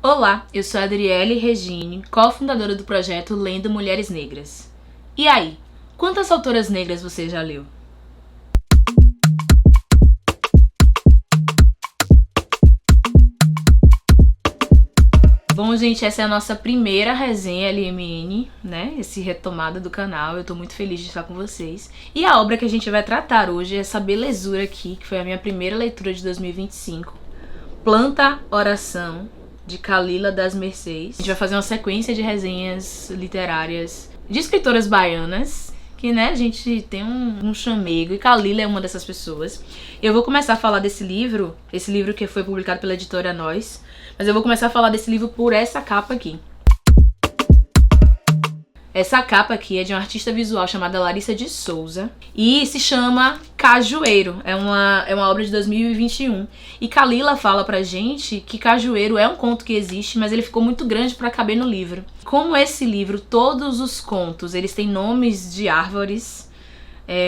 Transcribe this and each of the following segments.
Olá, eu sou a Adriele Regine, cofundadora do projeto Lendo Mulheres Negras. E aí, quantas autoras negras você já leu? Bom, gente, essa é a nossa primeira resenha LMN, né? Esse retomada do canal. Eu tô muito feliz de estar com vocês. E a obra que a gente vai tratar hoje é essa belezura aqui, que foi a minha primeira leitura de 2025. Planta Oração, de Kalila das Mercês. A gente vai fazer uma sequência de resenhas literárias de escritoras baianas, que, né, a gente tem um chamego, e Kalila é uma dessas pessoas. Eu vou começar a falar desse livro, esse livro que foi publicado pela editora Nós, mas eu vou começar a falar desse livro por essa capa aqui. Essa capa aqui é de uma artista visual chamada Larissa de Souza e se chama Cajueiro. É uma obra de 2021. E Kalila fala pra gente que Cajueiro é um conto que existe, mas ele ficou muito grande pra caber no livro. Como esse livro, todos os contos, eles têm nomes de árvores,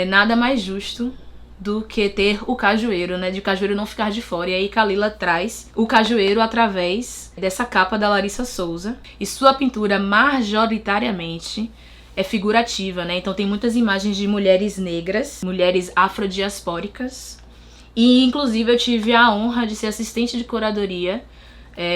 nada mais justo do que ter o cajueiro, né? De cajueiro não ficar de fora. E aí Kalila traz o cajueiro através dessa capa da Larissa Souza. E sua pintura majoritariamente é figurativa, né? Então tem muitas imagens de mulheres negras, mulheres afrodiaspóricas. E inclusive eu tive a honra de ser assistente de curadoria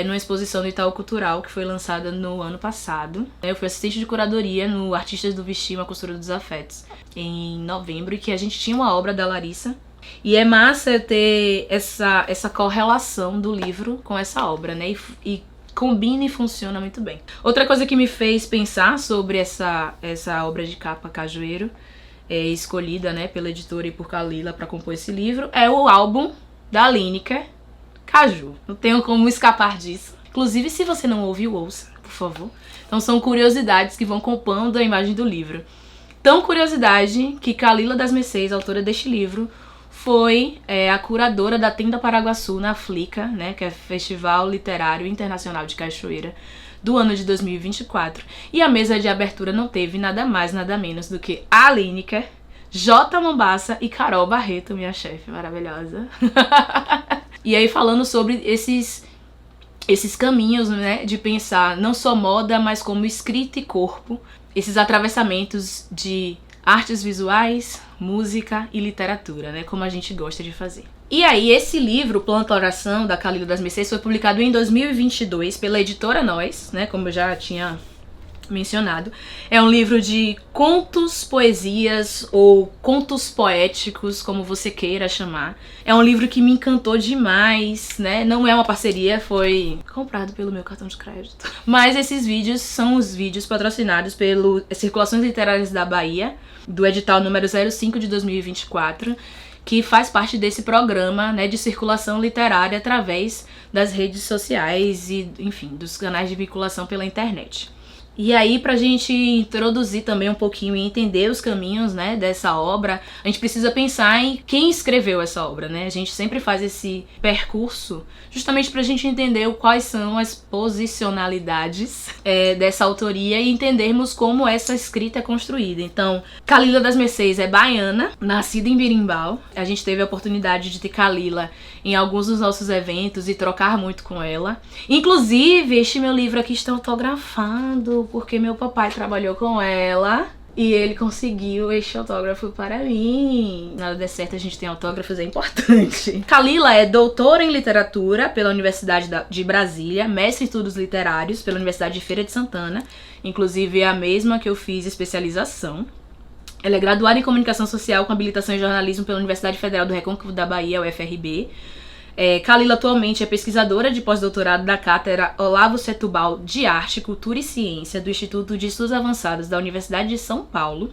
numa exposição do Itaú Cultural que foi lançada no ano passado. Eu fui assistente de curadoria no Artistas do Vestir, uma costura dos afetos, em novembro, e que a gente tinha uma obra da Larissa. E é massa ter essa correlação do livro com essa obra, né? E combina e funciona muito bem. Outra coisa que me fez pensar sobre essa obra de capa Cajueiro, escolhida, né, pela editora e por Kalila para compor esse livro, é o álbum da Lineker, Caju. Não tenho como escapar disso. Inclusive, se você não ouviu, ouça, por favor. Então são curiosidades que vão compondo a imagem do livro. Tão curiosidade que Kalila das Mercês, autora deste livro, foi a curadora da Tenda Paraguaçu na Flica, né, que é Festival Literário Internacional de Cachoeira, do ano de 2024. E a mesa de abertura não teve nada mais, nada menos do que a Lineker, J. Mombassa e Carol Barreto, minha chefe maravilhosa. E aí falando sobre esses caminhos, né, de pensar não só moda, mas como escrita e corpo, esses atravessamentos de artes visuais, música e literatura, né, como a gente gosta de fazer. E aí esse livro, Planta Oração, da Kalila das Mercês, foi publicado em 2022 pela editora Nós, né, como eu já tinha mencionado. É um livro de contos, poesias ou contos poéticos, como você queira chamar. É um livro que me encantou demais, né? Não é uma parceria, foi comprado pelo meu cartão de crédito. Mas esses vídeos são os vídeos patrocinados pelo Circulações Literárias da Bahia, do edital número 05 de 2024, que faz parte desse programa, né, de circulação literária através das redes sociais e, enfim, dos canais de vinculação pela internet. E aí, pra gente introduzir também um pouquinho e entender os caminhos, né, dessa obra, a gente precisa pensar em quem escreveu essa obra, né? A gente sempre faz esse percurso justamente pra gente entender quais são as posicionalidades dessa autoria e entendermos como essa escrita é construída. Então, Kalila das Mercês é baiana, nascida em Birimbau. A gente teve a oportunidade de ter Kalila em alguns dos nossos eventos e trocar muito com ela. Inclusive, este meu livro aqui está autografado, porque meu papai trabalhou com ela e ele conseguiu este autógrafo para mim. Nada der certo, a gente tem autógrafos, é importante. Kalila é doutora em literatura pela Universidade de Brasília, mestre em estudos literários pela Universidade de Feira de Santana, inclusive é a mesma que eu fiz especialização. Ela é graduada em Comunicação Social com habilitação em Jornalismo pela Universidade Federal do Recôncavo da Bahia, UFRB. Kalila atualmente é pesquisadora de pós-doutorado da Cátedra Olavo Setúbal de Arte, Cultura e Ciência do Instituto de Estudos Avançados da Universidade de São Paulo,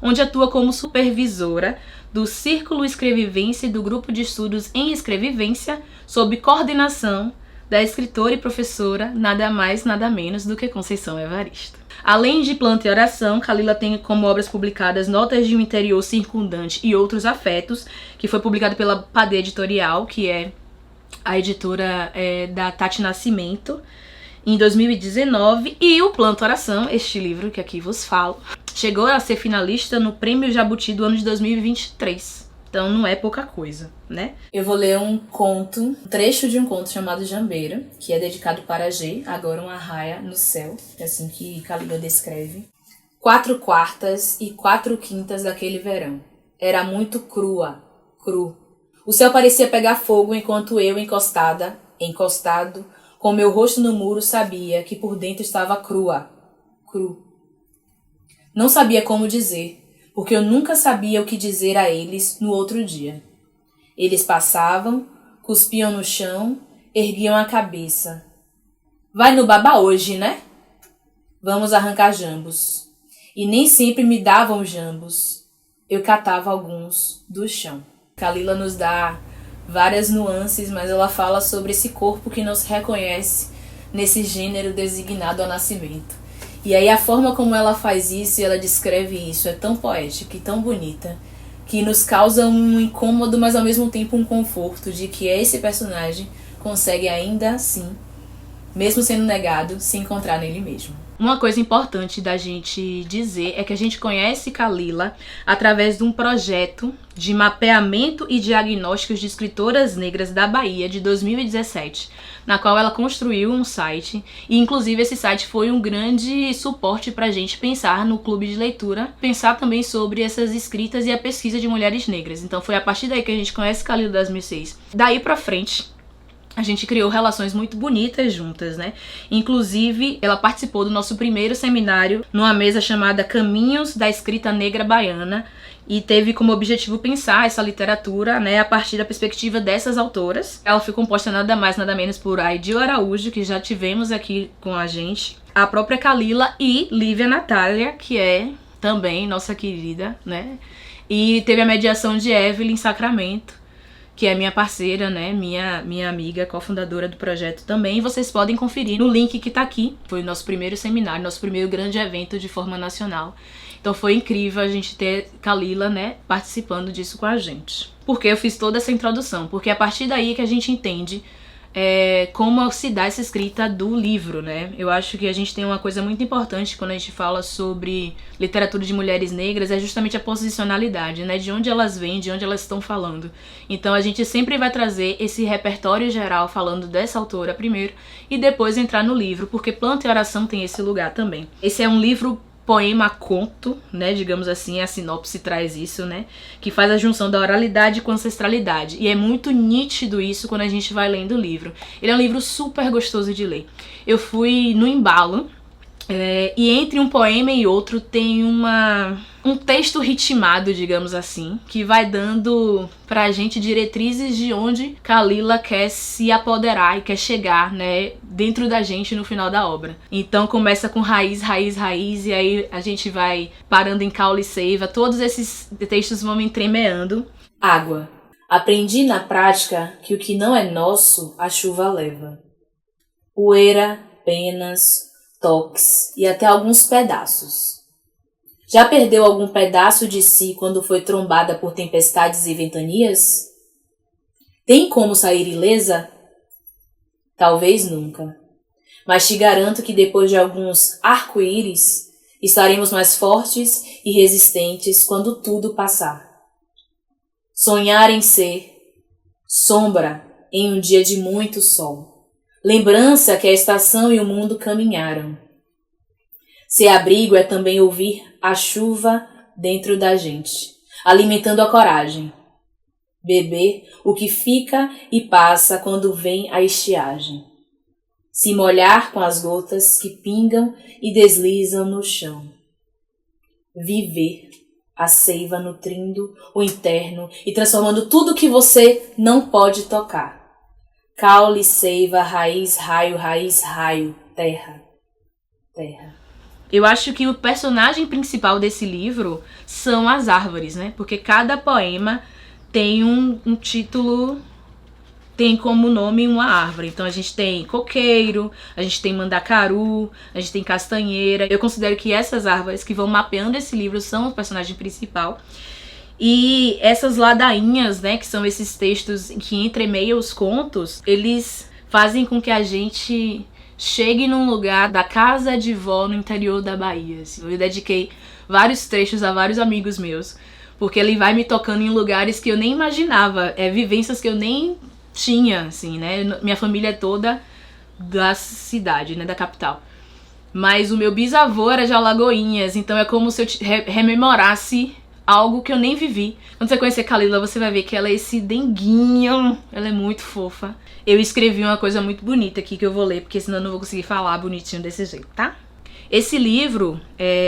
onde atua como supervisora do Círculo Escrevivência e do Grupo de Estudos em Escrevivência, sob coordenação da escritora e professora nada mais, nada menos do que Conceição Evaristo. Além de Planta e Oração, Kalila tem como obras publicadas Notas de um Interior Circundante e Outros Afetos, que foi publicado pela Padê Editorial, que é a editora da Tati Nascimento, em 2019. E o Planta Oração, este livro que aqui vos falo, chegou a ser finalista no Prêmio Jabuti do ano de 2023. Então não é pouca coisa, né? Eu vou ler um trecho de um conto chamado Jambeira, que é dedicado para G, agora uma raia no céu, é assim que Kalila descreve. 4/4 e 4/5 daquele verão. Era muito cru. O céu parecia pegar fogo enquanto eu, encostado, com meu rosto no muro, sabia que por dentro estava cru. Não sabia como dizer, porque eu nunca sabia o que dizer a eles no outro dia. Eles passavam, cuspiam no chão, erguiam a cabeça. Vai no baba hoje, né? Vamos arrancar jambos. E nem sempre me davam jambos. Eu catava alguns do chão. Kalila nos dá várias nuances, mas ela fala sobre esse corpo que não se reconhece nesse gênero designado ao nascimento. E aí a forma como ela faz isso e ela descreve isso é tão poética e tão bonita que nos causa um incômodo, mas ao mesmo tempo um conforto de que esse personagem consegue ainda assim, mesmo sendo negado, se encontrar nele mesmo. Uma coisa importante da gente dizer é que a gente conhece Kalila através de um projeto de mapeamento e diagnósticos de escritoras negras da Bahia de 2017, na qual ela construiu um site e inclusive esse site foi um grande suporte pra gente pensar no clube de leitura, pensar também sobre essas escritas e a pesquisa de mulheres negras. Então foi a partir daí que a gente conhece Kalila 2006. Daí pra frente, a gente criou relações muito bonitas juntas, né? Inclusive, ela participou do nosso primeiro seminário numa mesa chamada Caminhos da Escrita Negra Baiana e teve como objetivo pensar essa literatura, né, a partir da perspectiva dessas autoras. Ela foi composta nada mais, nada menos por Aidil Araújo, que já tivemos aqui com a gente, a própria Kalila e Lívia Natália, que é também nossa querida, né? E teve a mediação de Evelyn Sacramento, que é minha parceira, né, minha amiga, cofundadora do projeto também. E vocês podem conferir no link que tá aqui. Foi o nosso primeiro seminário, nosso primeiro grande evento de forma nacional. Então foi incrível a gente ter Kalila, né, participando disso com a gente. Porque eu fiz toda essa introdução, porque é a partir daí que a gente entende como se dá essa escrita do livro, né? Eu acho que a gente tem uma coisa muito importante quando a gente fala sobre literatura de mulheres negras, é justamente a posicionalidade, né? De onde elas vêm, de onde elas estão falando. Então a gente sempre vai trazer esse repertório geral falando dessa autora primeiro e depois entrar no livro, porque Planta e Oração tem esse lugar também. Esse é um livro poema-conto, né, digamos assim, a sinopse traz isso, né, que faz a junção da oralidade com ancestralidade, e é muito nítido isso quando a gente vai lendo o livro. Ele é um livro super gostoso de ler. Eu fui no embalo, e entre um poema e outro tem um texto ritmado, digamos assim, que vai dando pra gente diretrizes de onde Kalila quer se apoderar e quer chegar, né, dentro da gente no final da obra. Então começa com raiz, e aí a gente vai parando em caule e seiva, todos esses textos vão entremeando. Água. Aprendi na prática que o que não é nosso, a chuva leva. Poeira, penas, toques e até alguns pedaços. Já perdeu algum pedaço de si quando foi trombada por tempestades e ventanias? Tem como sair ilesa? Talvez nunca. Mas te garanto que depois de alguns arco-íris, estaremos mais fortes e resistentes quando tudo passar. Sonhar em ser sombra em um dia de muito sol. Lembrança que a estação e o mundo caminharam. Ser abrigo é também ouvir a chuva dentro da gente, alimentando a coragem. Beber o que fica e passa quando vem a estiagem. Se molhar com as gotas que pingam e deslizam no chão. Viver a seiva nutrindo o interno e transformando tudo que você não pode tocar. Caule, seiva, raiz, raio, terra. Eu acho que o personagem principal desse livro são as árvores, né? Porque cada poema tem um título, tem como nome uma árvore. Então a gente tem coqueiro, a gente tem mandacaru, a gente tem castanheira. Eu considero que essas árvores que vão mapeando esse livro são o personagem principal. E essas ladainhas, né, que são esses textos que entremeiam os contos, eles fazem com que a gente chegue num lugar da casa de vó no interior da Bahia. Assim. Eu dediquei vários trechos a vários amigos meus, Porque ele vai me tocando em lugares que eu nem imaginava, vivências que eu nem tinha, assim, né? Minha família é toda da cidade, né, da capital. Mas o meu bisavô era de Alagoinhas, então é como se eu rememorasse algo que eu nem vivi. Quando você conhecer Kalila, você vai ver que ela é esse denguinho, ela é muito fofa. Eu escrevi uma coisa muito bonita aqui que eu vou ler, porque senão eu não vou conseguir falar bonitinho desse jeito, tá? Esse livro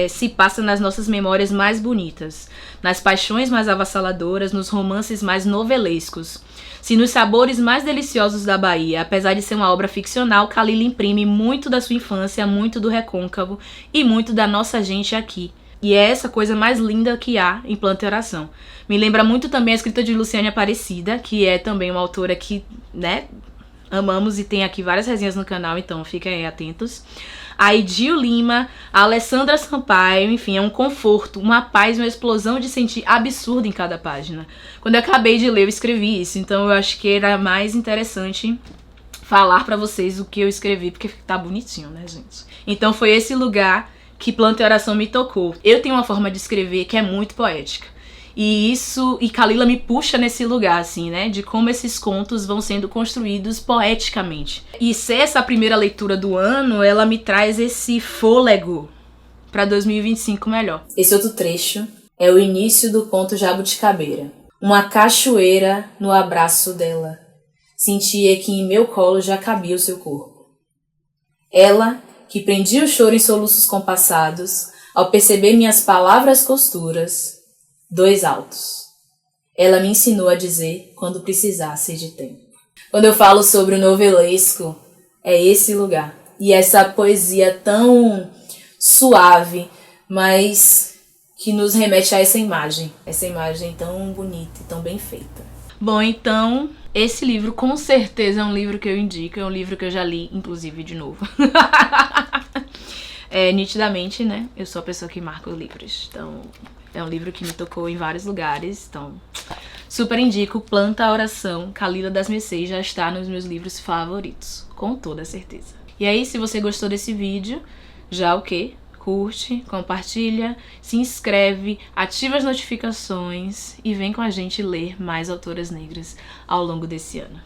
se passa nas nossas memórias mais bonitas, nas paixões mais avassaladoras, nos romances mais novelescos. Se nos sabores mais deliciosos da Bahia, apesar de ser uma obra ficcional, Kalila imprime muito da sua infância, muito do recôncavo e muito da nossa gente aqui. E é essa coisa mais linda que há em Planta e Oração. Me lembra muito também a escrita de Luciane Aparecida, que é também uma autora que, né, amamos e tem aqui várias resenhas no canal, então fiquem aí atentos. A Idil Lima, a Alessandra Sampaio, enfim, é um conforto, uma paz, uma explosão de sentir absurda em cada página. Quando eu acabei de ler, eu escrevi isso, então eu acho que era mais interessante falar pra vocês o que eu escrevi, porque tá bonitinho, né, gente? Então foi esse lugar que Planta e Oração me tocou. Eu tenho uma forma de escrever que é muito poética. E Kalila me puxa nesse lugar, assim, né? De como esses contos vão sendo construídos poeticamente. E ser essa primeira leitura do ano, ela me traz esse fôlego pra 2025 melhor. Esse outro trecho é o início do conto Jabuticabeira. Uma cachoeira no abraço dela. Sentia que em meu colo já cabia o seu corpo. Ela, que prendia o choro em soluços compassados, ao perceber minhas palavras costuras, 2 altos. Ela me ensinou a dizer quando precisasse de tempo. Quando eu falo sobre o novelesco, é esse lugar. E essa poesia tão suave, mas que nos remete a essa imagem tão bonita e tão bem feita. Bom, então, esse livro com certeza é um livro que eu indico, é um livro que eu já li, inclusive, de novo. Nitidamente, né, eu sou a pessoa que marca os livros, então é um livro que me tocou em vários lugares, então super indico. Planta a Oração, Kalila das Mercês, já está nos meus livros favoritos, com toda certeza. E aí, se você gostou desse vídeo, já o quê? Curte, compartilha, se inscreve, ativa as notificações e vem com a gente ler mais autoras negras ao longo desse ano.